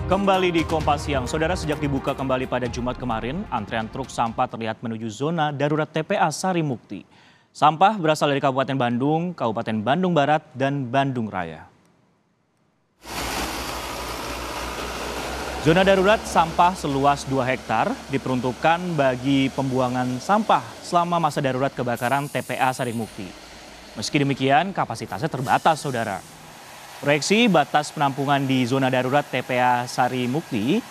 Kembali di Kompas Siang, saudara, sejak dibuka kembali pada Jumat kemarin, antrean truk sampah terlihat menuju zona darurat TPA Sarimukti. Sampah berasal dari Kabupaten Bandung, Kabupaten Bandung Barat, dan Bandung Raya. Zona darurat sampah seluas 2 hektar diperuntukkan bagi pembuangan sampah selama masa darurat kebakaran TPA Sarimukti. Meski demikian, kapasitasnya terbatas, saudara. Proyeksi batas penampungan di zona darurat TPA Sarimukti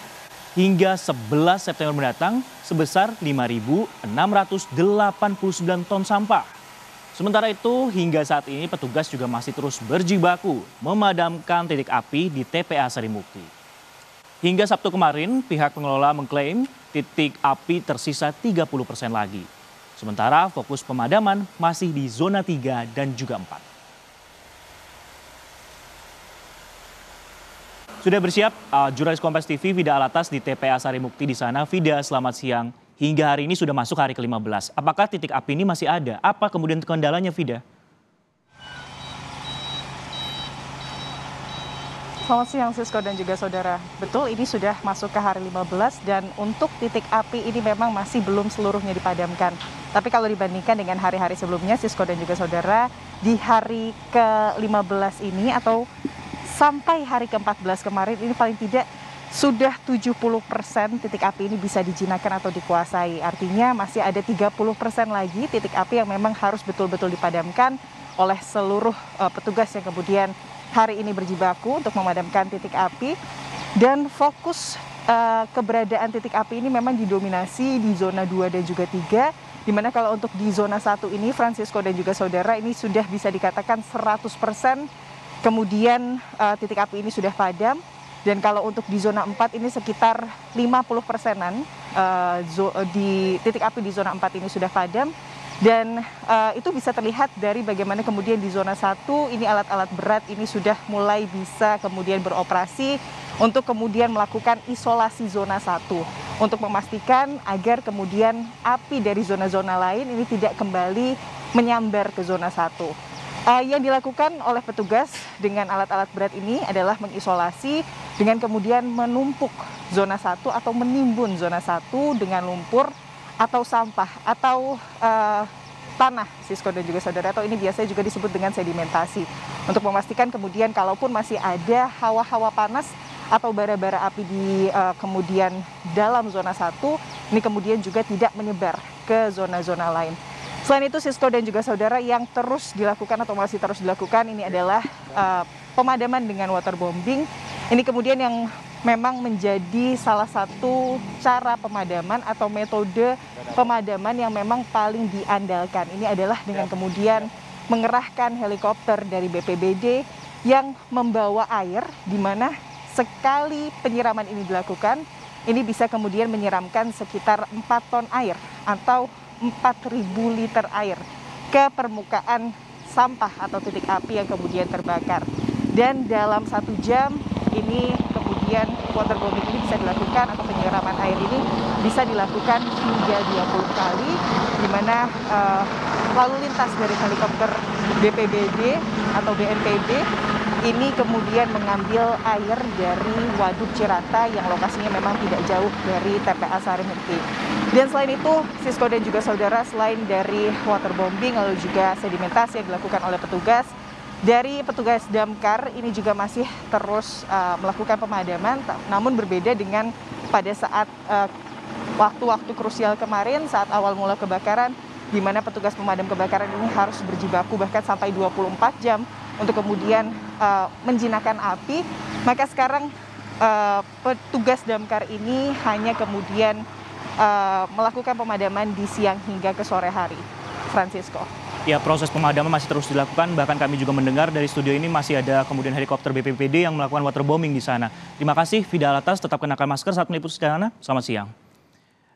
hingga 11 September mendatang sebesar 5.689 ton sampah. Sementara itu, hingga saat ini petugas juga masih terus berjibaku memadamkan titik api di TPA Sarimukti. Hingga Sabtu kemarin, pihak pengelola mengklaim titik api tersisa 30% lagi. Sementara fokus pemadaman masih di zona 3 dan juga 4. Sudah bersiap jurnalis Kompas TV Vida Alatas di TPA Sarimukti di sana. Vida, selamat siang. Hingga hari ini sudah masuk hari ke-15. Apakah titik api ini masih ada? Apa kemudian kendalanya, Vida? Selamat siang Sisko dan juga saudara. Betul, ini sudah masuk ke hari 15 dan untuk titik api ini memang masih belum seluruhnya dipadamkan. Tapi kalau dibandingkan dengan hari-hari sebelumnya, Sisko dan juga saudara, di hari ke-15 ini atau sampai hari ke-14 kemarin ini paling tidak sudah 70% titik api ini bisa dijinakkan atau dikuasai. Artinya masih ada 30% lagi titik api yang memang harus betul-betul dipadamkan oleh seluruh petugas yang kemudian hari ini berjibaku untuk memadamkan titik api. Dan fokus keberadaan titik api ini memang didominasi di zona 2 dan juga 3. Dimana kalau untuk di zona 1 ini, Francisco dan juga saudara, ini sudah bisa dikatakan 100%. Kemudian titik api ini sudah padam, dan kalau untuk di zona 4 ini sekitar 50%-an di titik api di zona 4 ini sudah padam. Dan itu bisa terlihat dari bagaimana kemudian di zona 1 ini alat-alat berat ini sudah mulai bisa kemudian beroperasi untuk kemudian melakukan isolasi zona 1. Untuk memastikan agar kemudian api dari zona-zona lain ini tidak kembali menyambar ke zona 1. Yang dilakukan oleh petugas dengan alat-alat berat ini adalah mengisolasi dengan kemudian menumpuk zona 1 atau menimbun zona 1 dengan lumpur atau sampah atau tanah, Sisko dan juga saudara, atau ini biasanya juga disebut dengan sedimentasi. Untuk memastikan kemudian kalaupun masih ada hawa-hawa panas atau bara-bara api di kemudian dalam zona 1, ini kemudian juga tidak menyebar ke zona-zona lain. Selain itu, Sisko dan juga saudara, yang terus dilakukan atau masih terus dilakukan ini adalah pemadaman dengan waterbombing. Ini kemudian yang memang menjadi salah satu cara pemadaman atau metode pemadaman yang memang paling diandalkan. Ini adalah dengan kemudian mengerahkan helikopter dari BPBD yang membawa air, di mana sekali penyiraman ini dilakukan, ini bisa kemudian menyiramkan sekitar 4 ton air atau 4.000 liter air ke permukaan sampah atau titik api yang kemudian terbakar. Dan dalam 1 jam ini kemudian waterbombing ini bisa dilakukan atau penyiraman air ini bisa dilakukan hingga 20 kali, di mana lalu lintas dari helikopter BPBD atau BNPB ini kemudian mengambil air dari Waduk Cirata yang lokasinya memang tidak jauh dari TPA Sarimukti. Dan selain itu, Sisko dan juga saudara, selain dari waterbombing lalu juga sedimentasi yang dilakukan oleh petugas, dari petugas damkar ini juga masih terus melakukan pemadaman, namun berbeda dengan pada saat waktu-waktu krusial kemarin saat awal mula kebakaran, di mana petugas pemadam kebakaran ini harus berjibaku bahkan sampai 24 jam untuk kemudian menjinakkan api. Maka sekarang petugas damkar ini hanya kemudian melakukan pemadaman di siang hingga ke sore hari. Francisco. Ya, proses pemadaman masih terus dilakukan. Bahkan kami juga mendengar dari studio ini masih ada kemudian helikopter BPBD yang melakukan waterbombing di sana. Terima kasih Vida Alatas, tetap kenakan masker saat meliput di sana. Selamat siang.